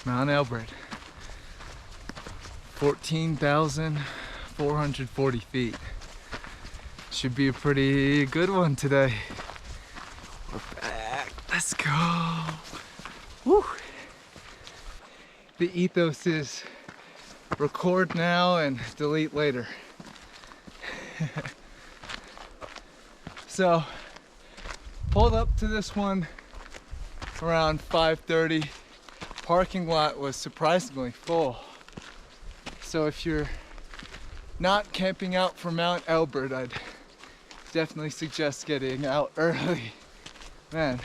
Mount Elbert, 14,440 feet. Should be a pretty good one today. We're back, let's go. Woo. The ethos is record now and delete later. So, pulled up to this one around 5:30. Parking lot was surprisingly full. So if you're not camping out for Mount Elbert, I'd definitely suggest getting out early. Man,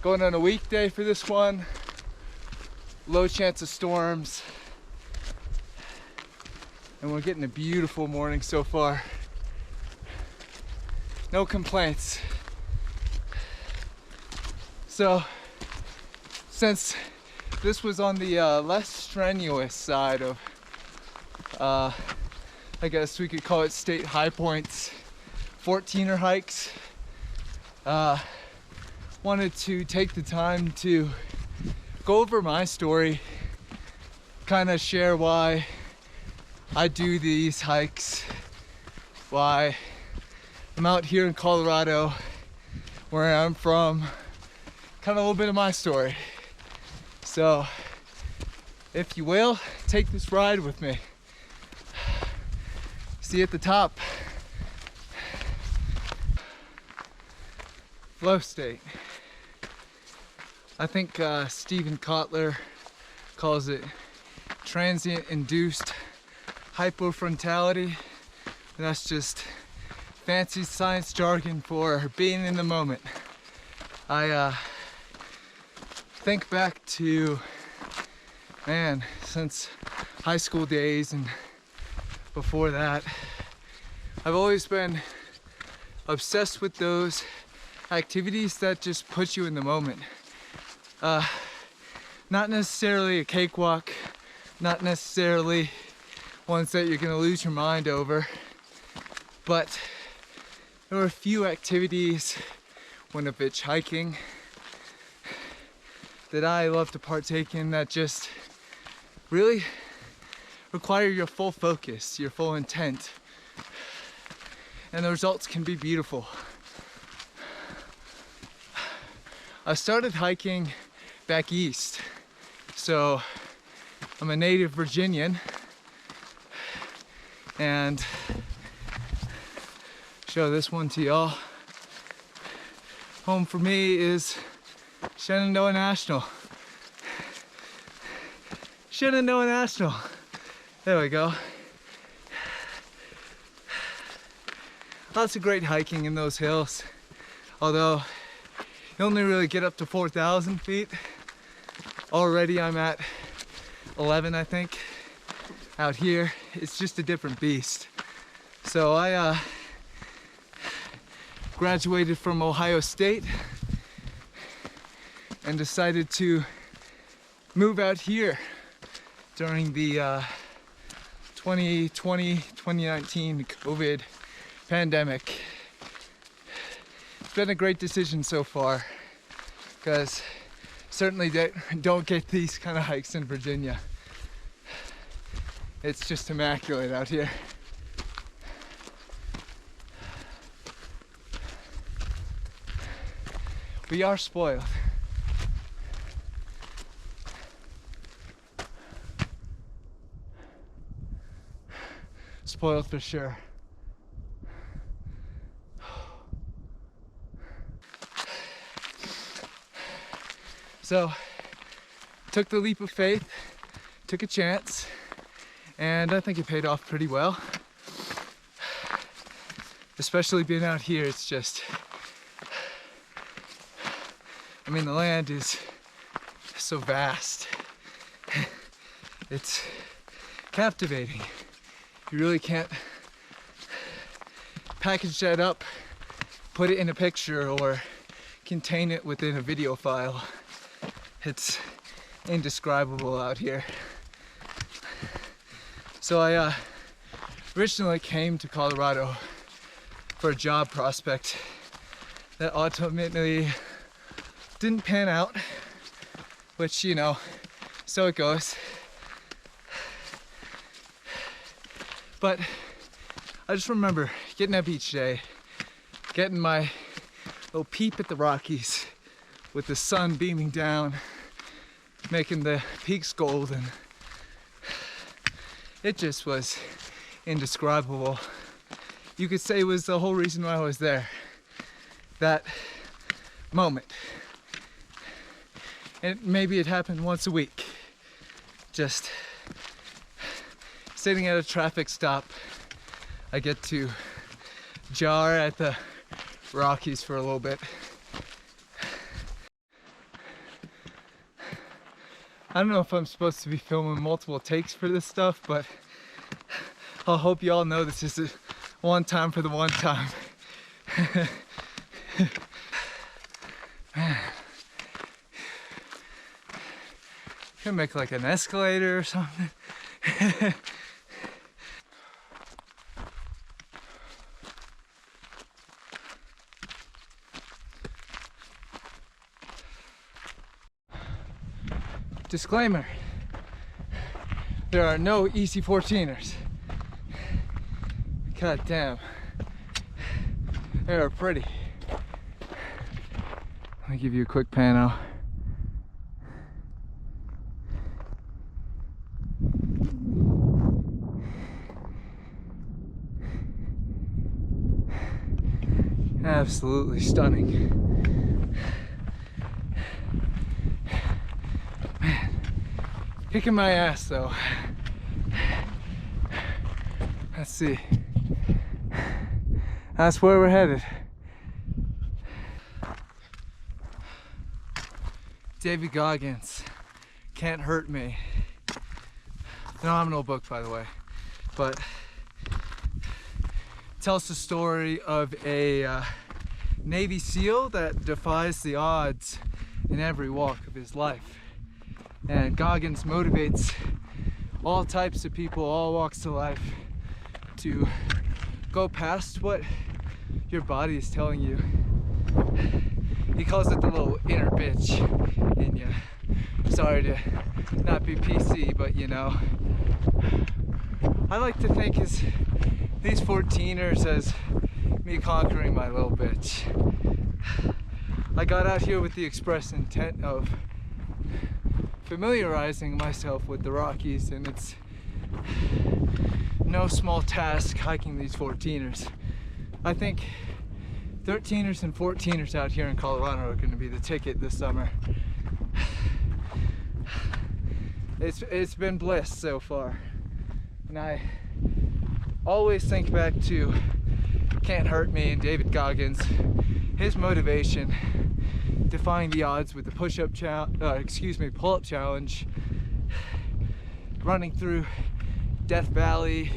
going on a weekday for this one, low chance of storms, and we're getting a beautiful morning so far. No complaints. So, since this was on the less strenuous side of, I guess we could call it state high points, 14er hikes, wanted to take the time to go over my story, kind of share why I do these hikes, why I'm out here in Colorado, where I'm from, kind of a little bit of my story. So, if you will, take this ride with me. See you at the top. Flow state. I think Stephen Kotler calls it transient induced hypofrontality. And that's just fancy science jargon for being in the moment. I think back to, man, since high school days and before that, I've always been obsessed with those activities that just put you in the moment. Not necessarily a cakewalk, not necessarily ones that you're gonna lose your mind over, but there were a few activities, one of which hiking, that I love to partake in that just really require your full focus, your full intent, and the results can be beautiful. I started hiking back east, so I'm a native Virginian, and show this one to y'all. Home for me is Shenandoah National. Shenandoah National. There we go. Lots of great hiking in those hills, although you only really get up to 4,000 feet. Already I'm at 11, I think. Out here, it's just a different beast. So I graduated from Ohio State and decided to move out here during the 2020-2019 COVID pandemic. It's been a great decision so far, because certainly don't get these kind of hikes in Virginia. It's just immaculate out here. We are spoiled. Spoiled for sure. So, took the leap of faith, took a chance, and I think it paid off pretty well. Especially being out here, it's just, I mean, the land is so vast. It's captivating. You really can't package that up, put it in a picture, or contain it within a video file. It's indescribable out here. So I originally came to Colorado for a job prospect that ultimately didn't pan out, which, you know, So it goes. But I just remember getting up each day, getting my little peep at the Rockies with the sun beaming down, making the peaks golden. It just was indescribable. You could say it was the whole reason why I was there. That moment. And maybe it happened once a week. Just sitting at a traffic stop, I get to jar at the Rockies for a little bit. I don't know if I'm supposed to be filming multiple takes for this stuff, but I hope you all know this is a one time for the one time. Man. Could make like an escalator or something. Disclaimer, there are no easy 14ers. God damn, they are pretty. Let me give you a quick pano. Absolutely stunning. Kicking my ass though. Let's see. That's where we're headed. David Goggins, Can't Hurt Me. Phenomenal book, by the way. But tells the story of a Navy SEAL that defies the odds in every walk of his life. And Goggins motivates all types of people, all walks of life, to go past what your body is telling you. He calls it the little inner bitch in you. Sorry to not be PC, but you know, I like to think these 14ers as me conquering my little bitch. I got out here with the express intent of familiarizing myself with the Rockies, and it's no small task hiking these 14ers. I think 13ers and 14ers out here in Colorado are going to be the ticket this summer. It's been bliss so far, and I always think back to Can't Hurt Me and David Goggins, his motivation, defying the odds with the pull-up challenge, running through Death Valley,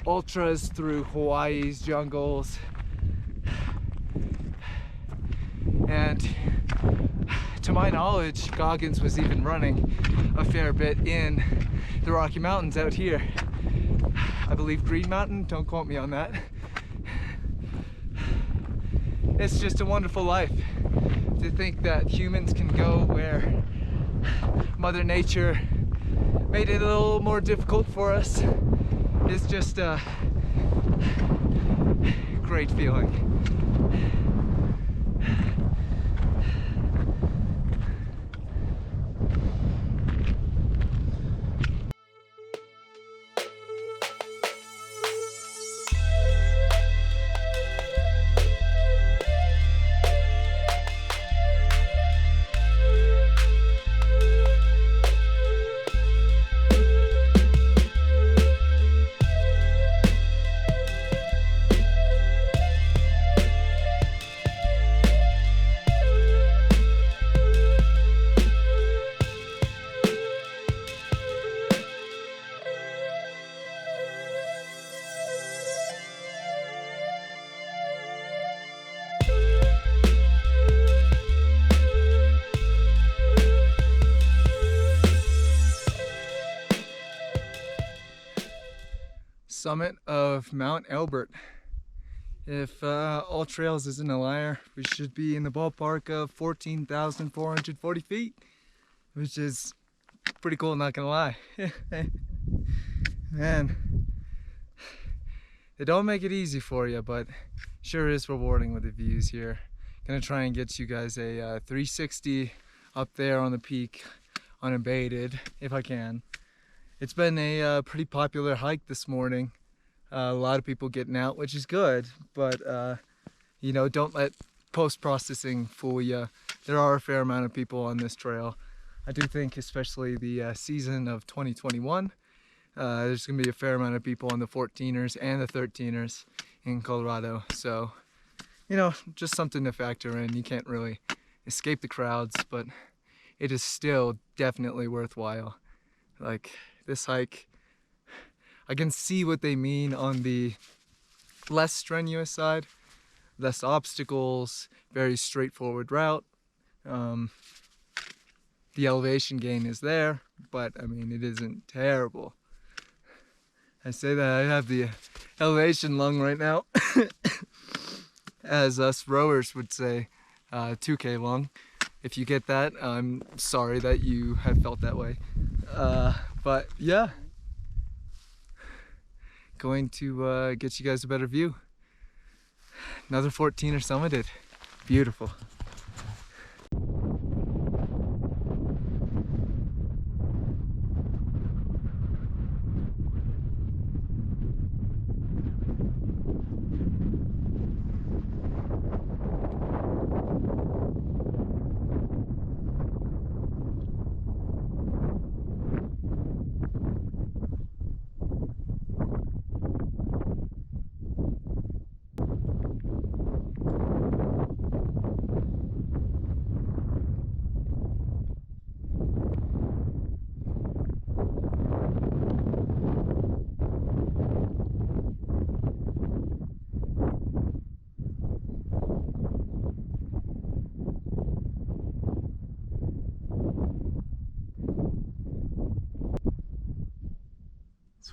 ultras through Hawaii's jungles, and to my knowledge, Goggins was even running a fair bit in the Rocky Mountains out here. I believe Green Mountain, don't quote me on that. It's just a wonderful life to think that humans can go where Mother Nature made it a little more difficult for us. It's just a great feeling. Summit of Mount Elbert. If All Trails isn't a liar, we should be in the ballpark of 14,440 feet. which is pretty cool, not gonna lie. Man, they don't make it easy for you, but sure is rewarding with the views here. Gonna try and get you guys a 360 up there on the peak, unabated, if I can. It's been a pretty popular hike this morning. A lot of people getting out, which is good, but you know, don't let post-processing fool you. There are a fair amount of people on this trail. I do think, especially the season of 2021, there's gonna be a fair amount of people on the 14ers and the 13ers in Colorado. So, you know, just something to factor in. You can't really escape the crowds, but it is still definitely worthwhile. Like, this hike, I can see what they mean on the less strenuous side. Less obstacles, very straightforward route. The elevation gain is there, but I mean, it isn't terrible. I say that I have the elevation lung right now, as us rowers would say, 2K lung. If you get that, I'm sorry that you have felt that way. But yeah, going to get you guys a better view. Another 14er summited. Beautiful.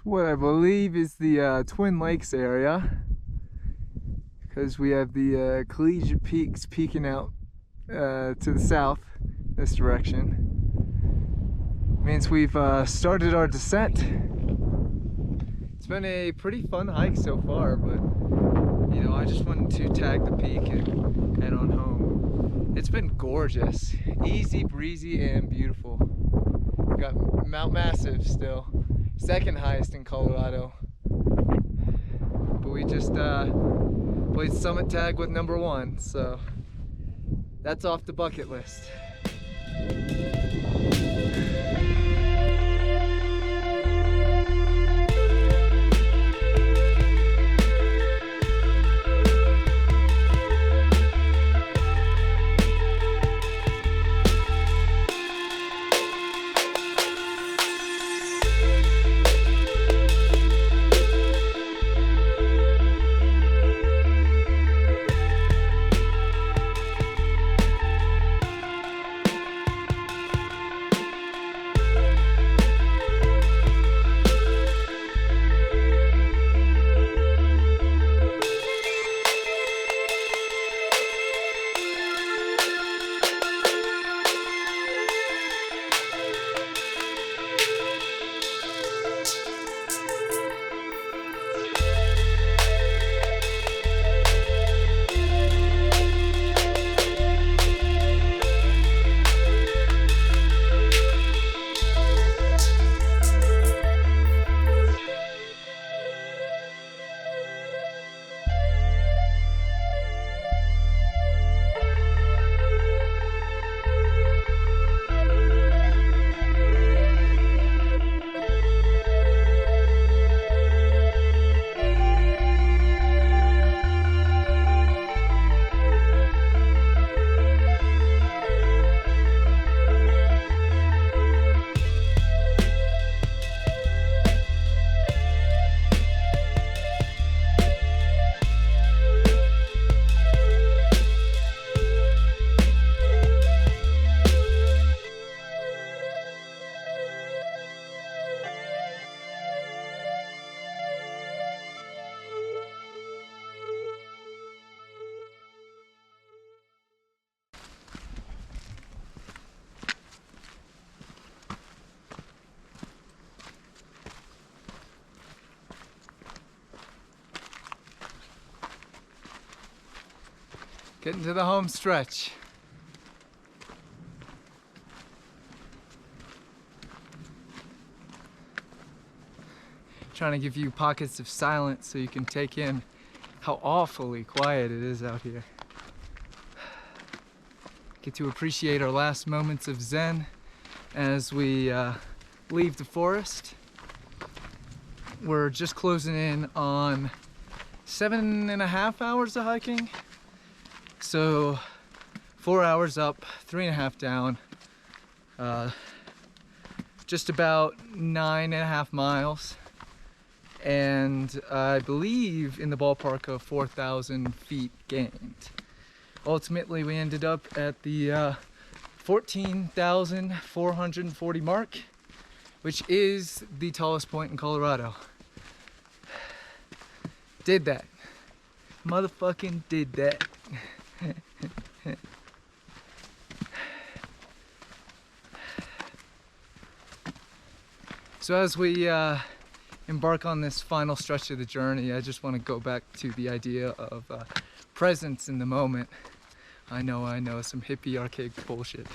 What I believe is the Twin Lakes area, because we have the Collegiate Peaks peeking out to the south, this direction. Means we've started our descent. It's been a pretty fun hike so far, but you know, I just wanted to tag the peak and head on home. It's been gorgeous, easy breezy and beautiful. We got Mount Massive still. Second highest in Colorado, but we just played summit tag with #1, so that's off the bucket list. Getting to the home stretch. Trying to give you pockets of silence so you can take in how awfully quiet it is out here. Get to appreciate our last moments of zen as we leave the forest. We're just closing in on 7.5 hours of hiking. So 4 hours up, 3.5 down, just about 9.5 miles. And I believe in the ballpark of 4,000 feet gained. Ultimately, we ended up at the 14,440 mark, which is the tallest point in Colorado. Did that. Motherfucking did that. So as we embark on this final stretch of the journey, I just want to go back to the idea of presence in the moment. I know, some hippie archaic bullshit.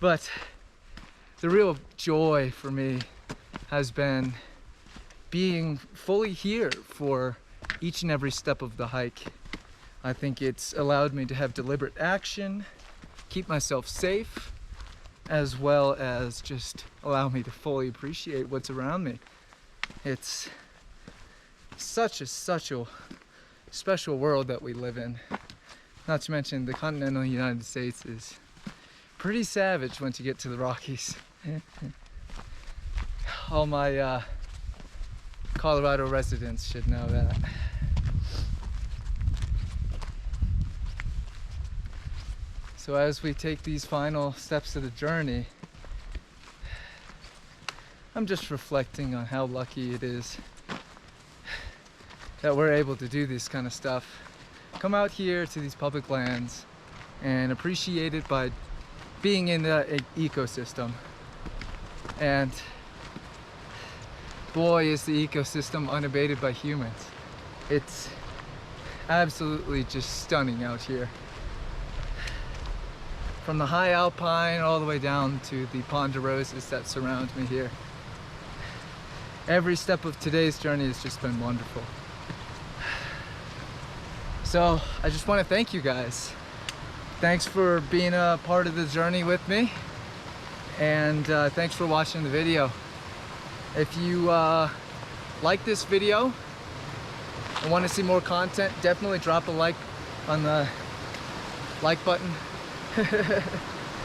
But the real joy for me has been being fully here for each and every step of the hike. I think it's allowed me to have deliberate action, keep myself safe, as well as just allow me to fully appreciate what's around me. It's such a special world that we live in. Not to mention the continental United States is pretty savage once you get to the Rockies. All my Colorado residents should know that. So as we take these final steps of the journey, I'm just reflecting on how lucky it is that we're able to do this kind of stuff. Come out here to these public lands and appreciate it by being in the ecosystem. And boy, is the ecosystem unabated by humans. It's absolutely just stunning out here. From the high alpine all the way down to the ponderosas that surround me here. Every step of today's journey has just been wonderful. So I just want to thank you guys. Thanks for being a part of the journey with me, and thanks for watching the video. If you like this video and want to see more content, definitely drop a like on the like button.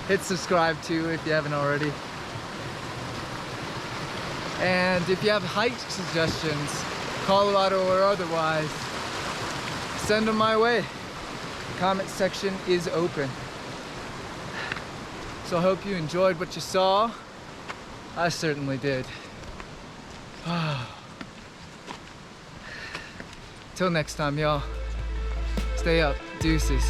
Hit subscribe too if you haven't already. And if you have hike suggestions, Colorado or otherwise, send them my way. The comment section is open. So I hope you enjoyed what you saw. I certainly did. Till next time, y'all. Stay up. Deuces.